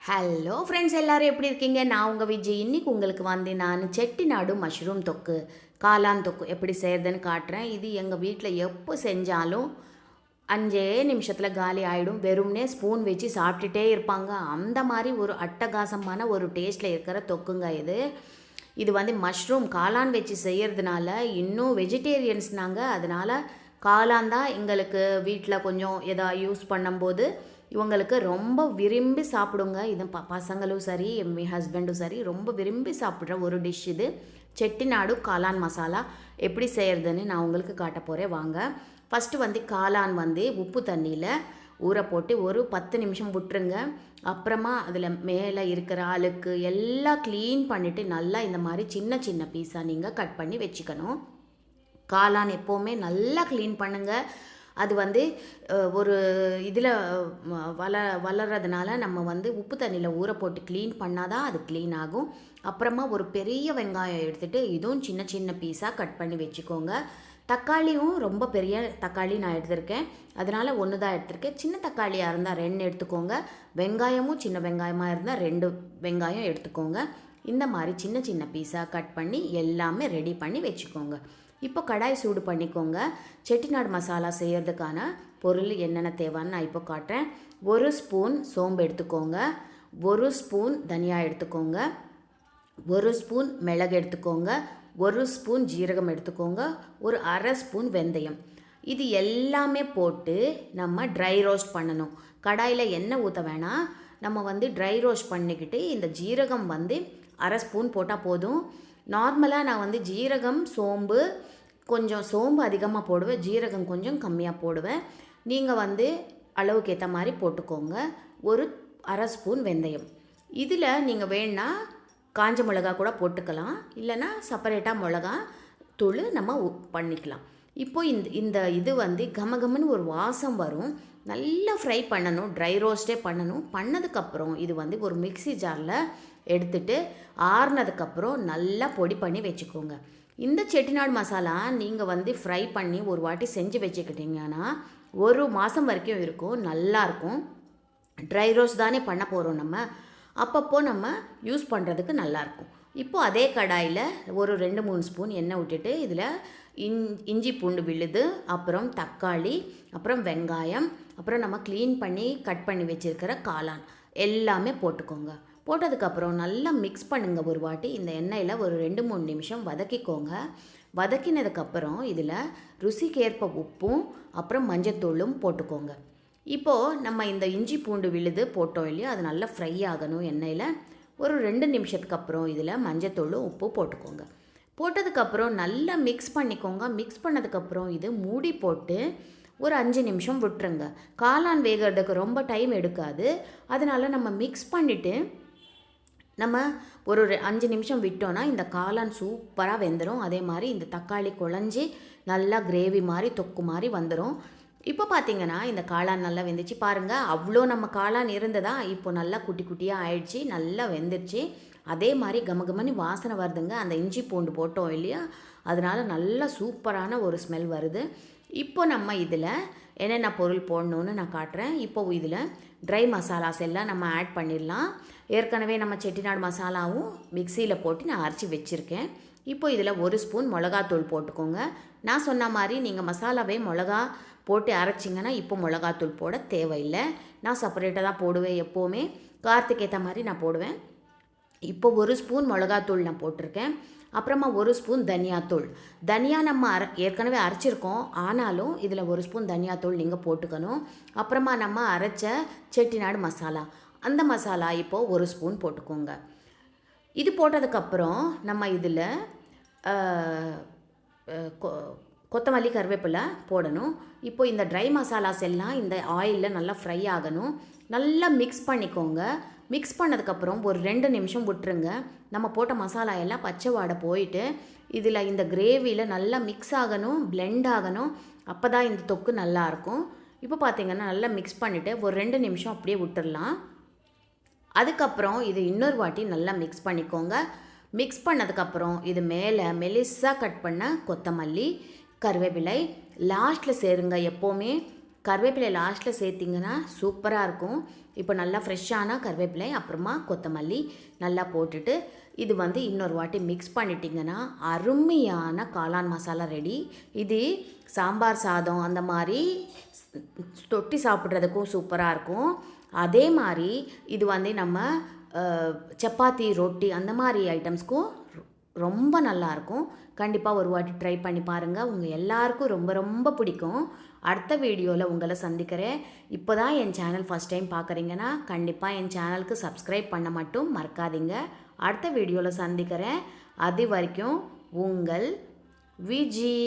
Hello friends, எல்லோரும் எப்படி இருக்கீங்க? நான் உங்கள் விஜய். இன்றைக்கி உங்களுக்கு வந்து நான் செட்டிநாடு மஷ்ரூம் தொக்கு, காளான் தொக்கு எப்படி செய்கிறதுன்னு காட்டுறேன். இது எங்கள் வீட்டில் எப்போ செஞ்சாலும் 5 நிமிஷத்தில் காலி ஆகிடும். வெறும்னே ஸ்பூன் வச்சு சாப்பிட்டுட்டே இருப்பாங்க. அந்த மாதிரி ஒரு அட்டகாசமான ஒரு டேஸ்ட்டில் இருக்கிற தொக்குங்க இது. இது வந்து மஷ்ரூம் காளான் வச்சு செய்கிறதுனால இன்னும் வெஜிடேரியன்ஸ் நாங்கள், அதனால் காளான் தான் எங்களுக்கு வீட்டில் கொஞ்சம் எதாவது யூஸ் பண்ணும்போது இவங்களுக்கு ரொம்ப விரும்பி சாப்பிடுங்க. இது பசங்களும் சரி, என் ஹஸ்பண்டும் சரி ரொம்ப விரும்பி சாப்பிட்ற ஒரு டிஷ் இது. செட்டிநாடு காளான் மசாலா எப்படி செய்கிறதுன்னு நான் உங்களுக்கு காட்ட போகிறேன், வாங்க. ஃபஸ்ட்டு வந்து காளான் வந்து உப்பு தண்ணியில் ஊற போட்டு ஒரு 10 நிமிஷம் விட்டுருங்க. அப்புறமா அதில் மேலே இருக்கிற அழுக்கு எல்லாம் க்ளீன் பண்ணிவிட்டு நல்லா இந்த மாதிரி சின்ன சின்ன பீஸாக நீங்கள் கட் பண்ணி வச்சுக்கணும். காளான் எப்போவுமே நல்லா க்ளீன் பண்ணுங்கள். அது வந்து ஒரு இதில் வளர்கிறதுனால நம்ம வந்து உப்பு தண்ணியில் ஊற போட்டு க்ளீன் பண்ணால் தான் அது க்ளீன் ஆகும். அப்புறமா ஒரு பெரிய வெங்காயம் எடுத்துகிட்டு இதுவும் சின்ன சின்ன பீஸாக கட் பண்ணி வச்சுக்கோங்க. தக்காளியும் ரொம்ப பெரிய தக்காளி நான் எடுத்திருக்கேன், அதனால் 1 தான் எடுத்திருக்கேன். சின்ன தக்காளியாக இருந்தால் 2 எடுத்துக்கோங்க. வெங்காயமும் சின்ன வெங்காயமாக இருந்தால் 2 வெங்காயம் எடுத்துக்கோங்க. இந்த மாதிரி சின்ன சின்ன பீஸாக கட் பண்ணி எல்லாமே ரெடி பண்ணி வச்சுக்கோங்க. இப்போ கடாய் சூடு பண்ணிக்கோங்க. செட்டிநாடு மசாலா செய்கிறதுக்கான பொருள் என்னென்ன தேவைன்னு நான் இப்போ காட்டுறேன். 1 ஸ்பூன் சோம்பு எடுத்துக்கோங்க, 1 ஸ்பூன் தனியா எடுத்துக்கோங்க, 1 ஸ்பூன் மிளகு எடுத்துக்கோங்க, 1 ஸ்பூன் ஜீரகம் எடுத்துக்கோங்க, ஒரு அரை ஸ்பூன் வெந்தயம். இது எல்லாமே போட்டு நம்ம ட்ரை ரோஸ்ட் பண்ணணும். கடாயில் எண்ணெய் ஊற்ற வேணாம். நம்ம வந்து ட்ரை ரோஸ்ட் பண்ணிக்கிட்டு இந்த ஜீரகம் வந்து அரை ஸ்பூன் போட்டால் போதும். நார்மலாக நான் வந்து ஜீரகம் சோம்பு கொஞ்சம் சோம்பு அதிகமாக போடுவேன், ஜீரகம் கொஞ்சம் கம்மியாக போடுவேன். நீங்கள் வந்து அளவுக்கு ஏற்ற மாதிரி போட்டுக்கோங்க. ஒரு அரை ஸ்பூன் வெந்தயம். இதில் நீங்கள் வேணுன்னா காஞ்ச மிளகா கூட போட்டுக்கலாம், இல்லைன்னா செப்பரேட்டாக மிளகா தூள் நம்ம பண்ணிக்கலாம். இப்போ இந்த இது வந்து கமகமன்னு ஒரு வாசம் வரும். நல்லா ஃப்ரை பண்ணணும், ட்ரை ரோஸ்ட்டே பண்ணணும். பண்ணதுக்கப்புறம் இது வந்து ஒரு மிக்ஸி ஜாரில் எடுத்துகிட்டு ஆறுனதுக்கப்புறம் நல்லா பொடி பண்ணி வச்சுக்கோங்க. இந்த செட்டிநாடு மசாலா நீங்கள் வந்து ஃப்ரை பண்ணி ஒரு வாட்டி செஞ்சு வச்சுக்கிட்டிங்கன்னா 1 மாதம் வரைக்கும் இருக்கும், நல்லாயிருக்கும். ட்ரை ரோஸ்ட் தானே பண்ண போகிறோம் நம்ம, அப்பப்போ நம்ம யூஸ் பண்ணுறதுக்கு நல்லாயிருக்கும். இப்போது அதே கடாயில் ஒரு 2-3 ஸ்பூன் எண்ணெய் விட்டுட்டு இதில் இஞ்சி பூண்டு விழுது, அப்புறம் தக்காளி, அப்புறம் வெங்காயம், அப்புறம் நம்ம க்ளீன் பண்ணி கட் பண்ணி வச்சுருக்கிற காளான் எல்லாமே போட்டுக்கோங்க. போட்டதுக்கப்புறம் நல்லா மிக்ஸ் பண்ணுங்கள் ஒரு வாட்டி. இந்த எண்ணெயில் ஒரு 2-3 நிமிஷம் வதக்கிக்கோங்க. வதக்கினதுக்கப்புறம் இதில் ருசிக்கேற்ப உப்பும் அப்புறம் மஞ்சத்தூளும் போட்டுக்கோங்க. இப்போது நம்ம இந்த இஞ்சி பூண்டு விழுது போட்டோம் இல்லையா, அது நல்லா ஃப்ரை ஆகணும் எண்ணெயில். ஒரு 2 நிமிஷத்துக்கு அப்புறம் இதில் மஞ்சத்தூளும் உப்பு போட்டுக்கோங்க. போட்டதுக்கப்புறம் நல்லா மிக்ஸ் பண்ணிக்கோங்க. மிக்ஸ் பண்ணதுக்கப்புறம் இது மூடி போட்டு ஒரு 5 நிமிஷம் விட்டுருங்க. காளான் வேகிறதுக்கு ரொம்ப டைம் எடுக்காது, அதனால் நம்ம மிக்ஸ் பண்ணிவிட்டு நம்ம ஒரு 5 நிமிஷம் விட்டோன்னா இந்த காளான் சூப்பராக வெந்துடும். அதே மாதிரி இந்த தக்காளி குழஞ்சி நல்லா கிரேவி மாதிரி தொக்கு மாதிரி வந்துடும். இப்போ பார்த்தீங்கன்னா இந்த காளான் நல்லா வெந்துச்சு பாருங்கள். அவ்வளோ நம்ம காளான் இருந்ததா, இப்போ நல்லா குட்டி குட்டியாக ஆயிடுச்சு, நல்லா வெந்துருச்சு. அதே மாதிரி கமகமன்னு வாசனை வருதுங்க. அந்த இஞ்சி பூண்டு போட்டோம் இல்லையா, அதனால் நல்லா சூப்பரான ஒரு ஸ்மெல் வருது. இப்போ நம்ம இதில் என்னென்ன பொருள் போடணுன்னு நான் காட்டுறேன். இப்போ இதில் ட்ரை மசாலாஸ் எல்லாம் நம்ம ஆட் பண்ணிடலாம். ஏற்கனவே நம்ம செட்டிநாடு மசாலாவும் மிக்சியில் போட்டு நான் அரைச்சி வச்சுருக்கேன். இப்போ இதில் 1 ஸ்பூன் மிளகாத்தூள் போட்டுக்கோங்க. நான் சொன்ன மாதிரி நீங்கள் மசாலாவே மிளகா போட்டு அரைச்சிங்கன்னா இப்போ மிளகாத்தூள் போட தேவையில்லை. நான் செப்பரேட்டாக தான் போடுவேன் எப்போவுமே, காரத்துக்கு ஏற்ற மாதிரி நான் போடுவேன். இப்போ 1 ஸ்பூன் மிளகாத்தூள் நான் போட்டிருக்கேன். அப்புறமா 1 ஸ்பூன் தனியாத்தூள். தனியா நம்ம ஏற்கனவே அரைச்சிருக்கோம், ஆனாலும் இதில் 1 ஸ்பூன் தனியாத்தூள் நீங்கள் போட்டுக்கணும். அப்புறமா நம்ம அரைச்ச செட்டிநாடு மசாலா, அந்த மசாலா இப்போது 1 ஸ்பூன் போட்டுக்கோங்க. இது போட்டதுக்கப்புறம் நம்ம இதில் கொத்தமல்லி கருவேப்பிலை போடணும். இப்போ இந்த ட்ரை மசாலாஸ் எல்லாம் இந்த ஆயிலில் நல்லா ஃப்ரை ஆகணும். நல்லா மிக்ஸ் பண்ணிக்கோங்க. மிக்ஸ் பண்ணதுக்கப்புறம் ஒரு 2 நிமிஷம் விட்டுருங்க. நம்ம போட்ட மசாலா எல்லாம் பச்சை வாடை போயிட்டு இதில் இந்த கிரேவியில் நல்லா மிக்ஸ் ஆகணும், பிளெண்ட் ஆகணும். அப்போ தான் இந்த தொக்கு நல்லாயிருக்கும். இப்போ பார்த்திங்கன்னா நல்லா மிக்ஸ் பண்ணிவிட்டு ஒரு 2 நிமிஷம் அப்படியே விட்டுடலாம். அதுக்கப்புறம் இது இன்னொரு வாட்டி நல்லா மிக்ஸ் பண்ணிக்கோங்க. மிக்ஸ் பண்ணதுக்கப்புறம் இது மேலே மெலிசாக கட் பண்ண கொத்தமல்லி கருவேப்பிலை லாஸ்ட்டில் சேருங்க. எப்போவுமே கருவேப்பிலை லாஸ்ட்டில் சேர்த்திங்கன்னா சூப்பராக இருக்கும். இப்போ நல்லா ஃப்ரெஷ்ஷான கருவேப்பிலை அப்புறமா கொத்தமல்லி நல்லா போட்டுட்டு இது இன்னொரு வாட்டி மிக்ஸ் பண்ணிட்டிங்கன்னா அருமையான காளான் மசாலா ரெடி. இது சாம்பார் சாதம் அந்த மாதிரி தொட்டி சாப்பிட்றதுக்கும் சூப்பராக இருக்கும். அதே மாதிரி இது நம்ம சப்பாத்தி ரொட்டி அந்த மாதிரி ஐட்டம்ஸ்க்கும் ரொம்ப நல்லாயிருக்கும். கண்டிப்பாக ஒரு வாட்டி ட்ரை பண்ணி பாருங்கள். உங்கள் எல்லாருக்கும் ரொம்ப ரொம்ப பிடிக்கும். அடுத்த வீடியோவில் உங்களை சந்திக்கிறேன். இப்போ தான் என் சேனல் ஃபஸ்ட் டைம் பார்க்குறீங்கன்னா கண்டிப்பாக என் சேனலுக்கு சப்ஸ்கிரைப் பண்ண மட்டும் மறக்காதீங்க. அடுத்த வீடியோவில் சந்திக்கிறேன். அது வரைக்கும் உங்கள் விஜி.